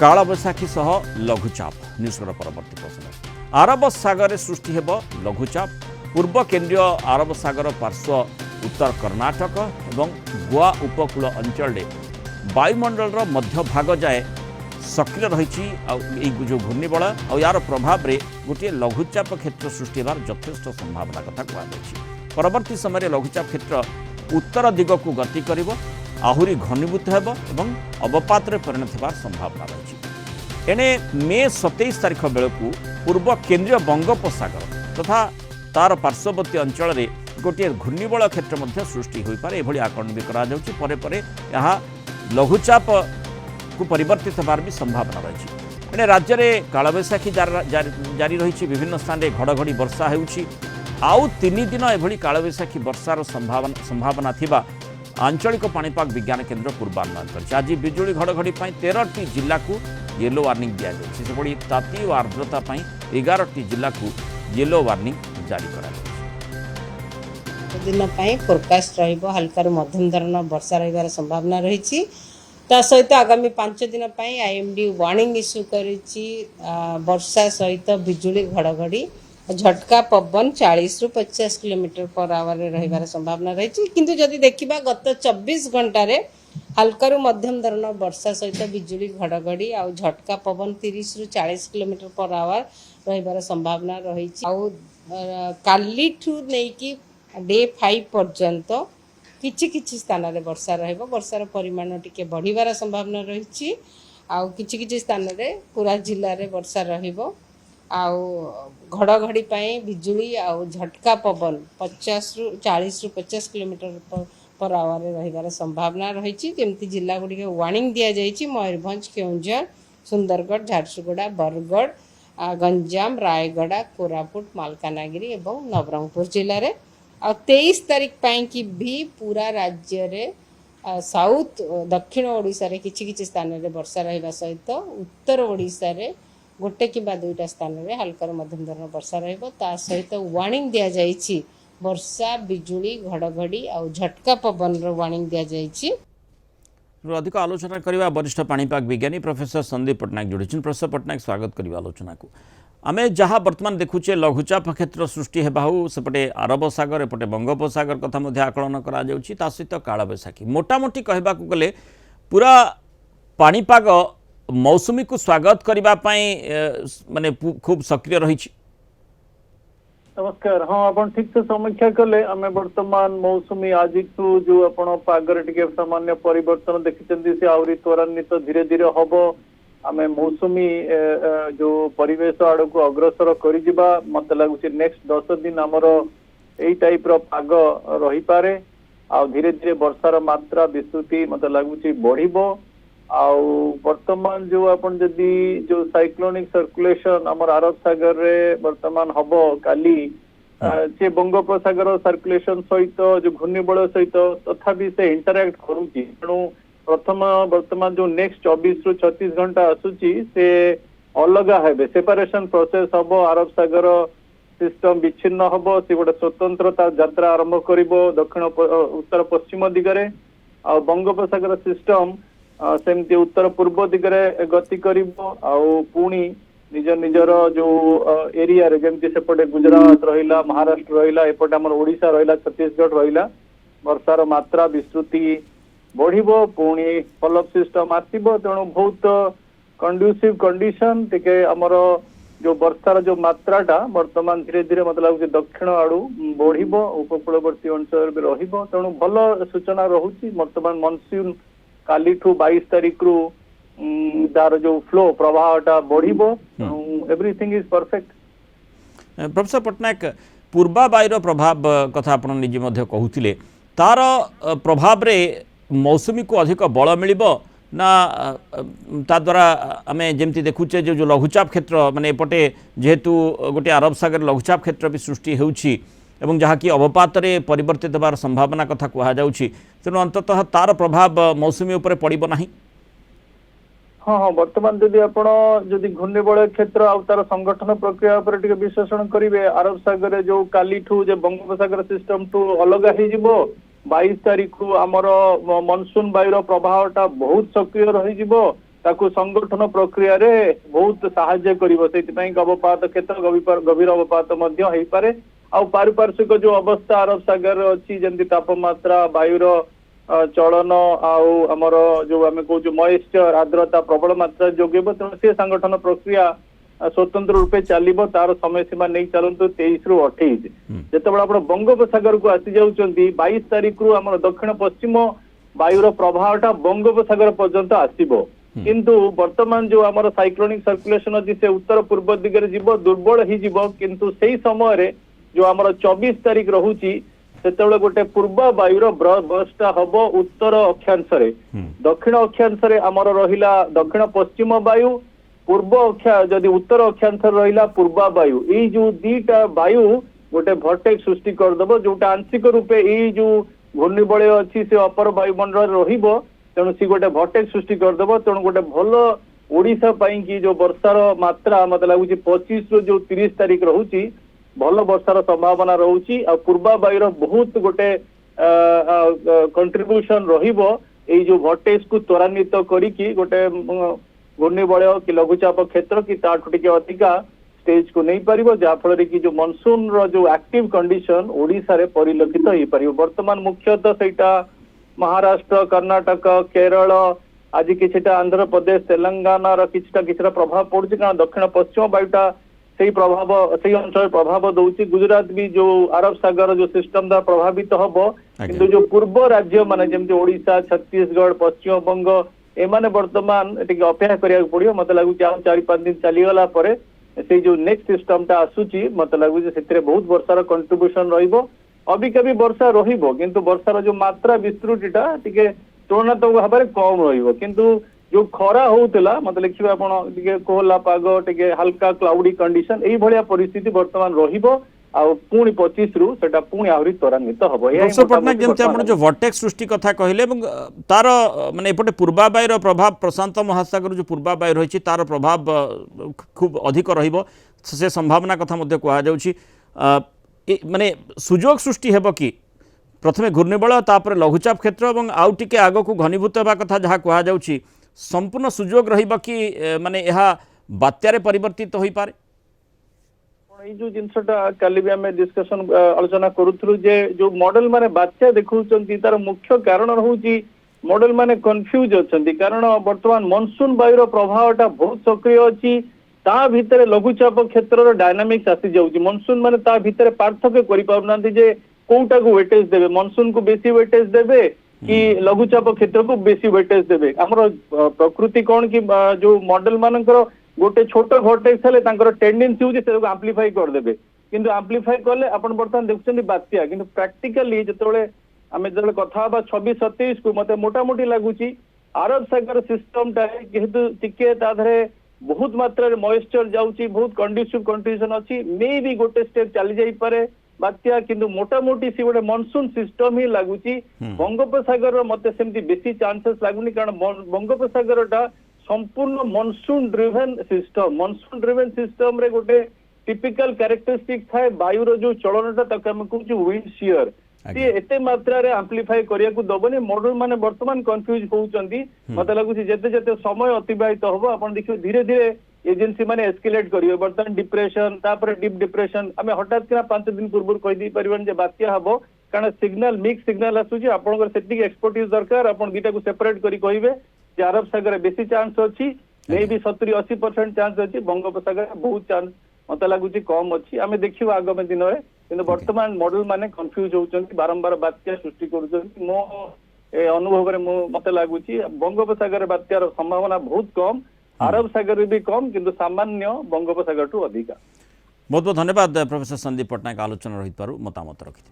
कालबैशाखी सह लघुचाप न्यूजर परवर्ती प्रश्न आरब सागर सृष्टि हेब लघुचाप पूर्व केन्द्रीय आरब सागर पार्श्व उत्तर कर्णाटक एवं गोवा उपकूल अंचल वायुमंडल मध्य भाग जाए सक्रिय रही जो घूर्णिबल यार प्रभाव में गोटे लघुचाप क्षेत्र सृष्टि होवार यथेष्ट संभावना कथा कहुई। परवर्ती समय लघुचाप क्षेत्र उत्तर दिग को गति कर आहुरी घनीभूत होब एवं अवपात परिणत होवार संभावना रही। एणे मे 27 तारिख बेलू पूर्व केन्द्रीय बंगोपसागर तथा तार पार्श्ववर्ती अंचल में गोटे घूर्णिबल क्षेत्र सृष्टि हो पारे एभली आकलन भी करा लघुचाप को परिवर्तित होवार भी संभावना रही। एणे राज्य में कालबैशाखी जारी रही विभिन्न स्थान में घड़घड़ी वर्षा होउछि। आउ 3 दिन एभली कालबैशाखी वर्षार संभावना थिबा आंचलिक पाणीपाग विज्ञान केन्द्र पूर्वानुमान कर आज बिजुली घड़घड़ी 13टी जिला को येलो वार्निंग दि जाए ताती और आर्द्रता 11टी जिला को येलो वार्निंग जारी करा दिन फोरकास्ट हल्का मध्यम धरण वर्षा रही संभावना रही। सहित आगामी 5 दिन आईएमडी वार्निंग इश्यू कर वर्षा सहित बिजुली घड़घड़ी झटका पवन 40 ରୁ 50 किलोमीटर पर आवर रही संभावना रही। किंतु जदि देखा गत 24 घंटे हल्का मध्यम धरण वर्षा सहित बिजुली घड़घड़ी आ झटका पवन 30 ରୁ 40 किलोमीटर पर आवर रही संभावना रही। काली ठू नहीं डे 5 पर्यंत किछि स्थान रे वर्षा रहिबो वर्षार परिमाण टिके बढ़िबार संभावना रही। आउ किछि स्थान रे पूरा जिल्ला रे वर्षा रहिबो आउ घड़घड़ी बिजुली आउ झटका पवन 50 ରୁ 40 ରୁ 50 किलोमीटर पर आवर रही संभावना रही। जमती जिला गुड़ी वार्निंग दि जाइए मयूरभंज केउंझर सुंदरगढ़ झारसुगुड़ा बरगढ़ गंजाम रायगड़ा कोरापुट मालकानगिरी और नवरंगपुर जिले में आ 23 तारीख की भी पूरा राज्य रे साउथ दक्षिण ओडिशा रे किछि स्थान रे वर्षा रहिबा सहित उत्तर ओडिशा रे गोटे कि 2टा स्थान में हल्का मध्यम धरण वर्षा रहिबो ता सहित वार्निंग दिया जाइछि वर्षा बिजुली घड़घड़ी और झटका पवन रो वार्निंग दिया जाइछि। अधिक आलोचना करवा वरिष्ठ पाणीपाग विज्ञानी प्रोफेसर संदीप पट्टनायक जोड़ी। प्रोफेसर पट्टनायक स्वागत करवा आलोचना को। आमे जहाँ बर्तमान देखुचे लघुचाप क्षेत्र सृष्टि हेबा हो सेपटे अरब सागर एपटे बंगोपसागर कथा मध्य आकलन करा जाउछि ता सहित कालबैशाखी मोटामोटी कहबा को गले पूरा पाणीपाग मौसुमी को स्वागत करबा माने खूब सक्रिय रही। नमस्कार। हाँ अपन ठीक से समीक्षा कले आम बर्तमान मौसुमी आज जो आपण पागर टिके सामान्य परिवर्तन देखिछन्ती से आउरी त्वरान्वित धीरे धीरे हम आम मौसुमी जो परिवेश आड़ को अग्रसर कर मत लगुच नेक्स्ट 10 दिन आमर यही टाइप पाग रही पारे आ धीरे धीरे वर्षार मात्रा विस्तृति मत लगुच बढ़िबो। आउ वर्तमान जो अपन जदि जो साइक्लोनिक सर्कुलेशन आमर अरब सागर रे वर्तमान हब काली से बंगोपसागर सर्कुलेशन सहित जो घूर्णिबल सहित तथापि से इंटरैक्ट करूची तेणु प्रथम वर्तमान जो नेक्स्ट 24 ରୁ 36 घंटा आसुची से अलग है सेपरेशन प्रोसेस हम अरब सागर सिस्टम विच्छिन्न हम से गोटे स्वतंत्रता यात्रा आरंभ कर दक्षिण उत्तर पश्चिम दिगरे आ बंगोपसागर सिस्टम सेमती उत्तर पूर्व दिगरे गति पुणी निज निजर जो एरिया रे जमती सेपटे गुजरात रहिला महाराष्ट्र रहिला एपटे हमर ओडिशा रहिला छत्तीसगढ़ रहिला वर्षार मात्रा विस्तृति बढ़िबो पुणी फॉलोअप सिस्टम आसीबो तेणु बहुत कंड्यूसिव कंडीशन टिके हमर जो वर्षार जो मात्राटा वर्तमान धीरे धीरे मतलब दक्षिण आड़ू बढ़िबो उपकूलवर्ती अंचल भी रहिबो तेणु भल सूचना रहुची। वर्तमान मनसून काली ठू 22 तारीख रु तार जो फ्लो प्रवाहटा बढ़िबो everything is perfect. Professor Pattnaik पूर्वा वायुर प्रभाव कथा आपण निजे मध्य कहूतिले तार प्रभाव रे मौसुमी को अधिक बल मिलिबो ना ता द्वारा आमे जेमती देखुचे जो लघुचाप क्षेत्र माने एपटे जेहेतु गोटे अरब सागर लघुचाप क्षेत्र भी सृष्टि होउछि एवं जहाँकि अवपात परिवर्तित होबार संभावना कथा कहा जाउछि तेणु अंततः तार प्रभाव मौसुमी उपरे पड़िबो नाही। हाँ हाँ वर्तमान जदि आपण जदि घूर्णिबल क्षेत्र आ तार संगठन प्रक्रिया पर टिके विश्लेषण करिवे अरब सागर जो काली ठू जे बंगोपसागर सिस्टम टू अलग हो जिवो 22 तारीख रु आमर मनसून वायुर प्रभावटा बहुत सक्रिय रही ताकू संगठन प्रक्रिया रे बहुत साहाय्य करिवो सेति अवपात क्षेत्र गभीर अवपात मध्य होई पारे आ पारिपार्श्विक जो अवस्था अरब सागर अच्छी जमी तापमात्रा वायुर चलन आमर जो आम कह मॉइस्चर आर्द्रता प्रबल मात्रा जोगेब तेणु से संगठन प्रक्रिया स्वतंत्र रूपे चलो तार समय सीमा नहीं चलतु 23 रु 28 जिते आप बंगोपसागर को आसी जाऊँगी 22 तारीख रु आम दक्षिण पश्चिम वायुर प्रभावटा बंगोपसागर पर्यंत आसब किंतु वर्तमान जो आमर साइक्लोनिक सर्कुलेशन अच्छी से उत्तर पूर्व दिगरे जीव दुर्बल हो किंतु सही समय जो आमर 24 तारीख रोचे से गोटे पूर्व वायुर बसटा हम उत्तर अक्षांश दक्षिण अक्षांश आमर रहिला दक्षिण पश्चिम वायु पूर्व जदि उत्तर अक्षांश रहिला पूर्व वायु ये जो दीटा वायु गोटे भर्टेक्स सृष्टि करदेव जोटा आंशिक रूपे ये जो घूर्णिबलय अच्छी से अपर वायुमंडल रहिबो तेणु सी गोटे भर्टेक्स सृष्टि करदेव तेणु गोटे भल ओडिशा पाई की जो वर्षार मात्रा मत लगुच 25 रु जो 30 तारीख रोचे भल वर्षार संभावना रोचे आ पूर्वा वायुर बहुत गोटे कंट्रीब्यूशन रहिबो एई जो भर्टेक्स को त्वरान्वित करिकी गोटे घूर्णिबलय कि लघुचाप क्षेत्र कि ताठू टिके अधिका स्टेज को नहीं पारिबो जाफल कि जो मनसून रो जो एक्टिव कंडीशन ओडिशा रे परिलक्षित हो पारिबो वर्तमान मुख्यतः सेटा महाराष्ट्र कर्नाटक केरल आज किछटा आंध्र प्रदेश तेलंगाना रो किछटा प्रभाव पड़ुछि कारण दक्षिण पश्चिम वायुटा सही प्रभाव सही अंचल प्रभाव दौची गुजरात भी जो अरब सागर जो सिस्टम द्वारा प्रभावित हबो किंतु जो पूर्व राज्य माने जेमति ओडिशा छत्तीसगढ़ पश्चिम बंग एमाने वर्तमान टिके अपेक्षा करिया पड़ियो मते लागुछि आ 4-5 दिन चली गला परे से जो नेक्स्ट सिस्टमटा आसुची मते लागुछि सेतरे बहुत वर्षार कंट्रीब्यूशन रहिबो अबिका भी वर्षा रहिबो किंतु वर्षार जो मात्रा विस्तृतिटा टिके तुलनात्मक भाव में कम रहिबो किंतु जो खरा होउतला मते लिखिबा आपण टिके कोहला पाग टिके हल्का क्लाउडी कंडीशन एई भलिया परिस्थिति वर्तमान रहिबो आ पुणी 25 रु सेटा पुणी आहुरी त्वरान्वित हबो प्रोफेसर पटनायक जेमति आपण जो वर्टेक्स सृष्टि कथा कहले एवं तार माने एपटे पूर्वा वायुर प्रभाव प्रशांत महासागर जो पूर्वा वायु रही तार प्रभाव खूब अधिक रहिबो से संभावना कथा मध्य कहा जाउछि माने सुजोग सृष्टि हेबो कि प्रथमे घूर्णिबलय तापर लघुचाप क्षेत्र और आउ टिके आग को घनीभूत होगा कथा जहाँ कह जाउछि संपूर्ण सुजोग रहिबो कि माने यह बात्यारे परिवर्तित हो पारे जो जिनसटा काली भी आम डिस्कशन आलोचना करूथलु जे जो मॉडल माने बात्या देखौचंती तार मुख्य कारण रहउची मॉडल माने कंफ्यूज अछंती कारण वर्तमान मानसून वायुर प्रभावटा बहुत सक्रिय अछि ता भितर लघुचाप क्षेत्र डायनामिक्स आसी जाउची मानसून माने ता भितर पार्थक्य करि पाउनांती जे कोउटा को वेटेज देबे मानसून को बेसी वेटेज देबे कि लघुचाप क्षेत्र को बेसी वेटेज देबे हमर प्रकृति कोन कि जो मॉडल मानकर गोटे छोट भर्टेक्स हेले तांकर टेंडेंसी होची से एम्प्लीफाई कर देबे किंतु एम्प्लीफाई करले आपण वर्तमान देखुछन बात्या किंतु प्रैक्टिकली जतबेले आमे जतबेले कथा हबा 26-27 को मते मोटा मोटी लागुची अरब सागर सिस्टम टा जेहेतु टिके ता धरे बहुत मात्रा रे मॉइस्चर जाउची बहुत कंडीसिव कंडीशन अछि मे भी गोटे स्टेप चली जाई पारे बात्या किंतु मोटा मोटी सी गोटे मानसून सिस्टम ही लागुची बंगोपसागर मते सेमती बेसी चांसेस लागुनी कारण बंगोपसागर टा संपूर्ण मानसून ड्रिवेन सिस्टम रे गोटे टिपिकल कैरेक्टरिस्टिक थाए वायुर जो चलनटा ताके हम कहू विंड शियर सी एते मात्रा रे एम्प्लीफाई करिया को दबनी मॉडल माने वर्तमान कंफ्यूज होउचंती मते लागुची जेते जेते समय अतिबाहित होबो आपण देखियो धीरे धीरे एजेंसी माने एस्केलेट करियो वर्तमान डिप्रेशन तापर डीप डिप्रेशन हमें हठात किना 5 दिन पूर्व कहि दी परिवन जे बात्या हबो कारण सिग्नल मिक्स सिग्नल आसुची आपनकर सेटिक एक्सपर्टीज दरकार आपण दीटा को सेपरेट करी कहिबे जे अरब सागर बेसी चांस अछि मे भी 70-80% चांस अछि बंगोपसागर बहुत चांस मते लागुची कम अछि आमे देखियो आगामी दिन रे किंतु वर्तमान मॉडल माने कंफ्यूज होउचंती बारंबार बात्या सृष्टि करूचंती मो अनुभव रे मते लागुची बंगोपसागर बात्यार संभावना बहुत कम अरब सागर भी कम किंतु सामान्य बंगोपसागर टू अधिका बहुत बहुत धन्यवाद प्रोफेसर संदीप पटनायक आलोचना रही मतामत रखि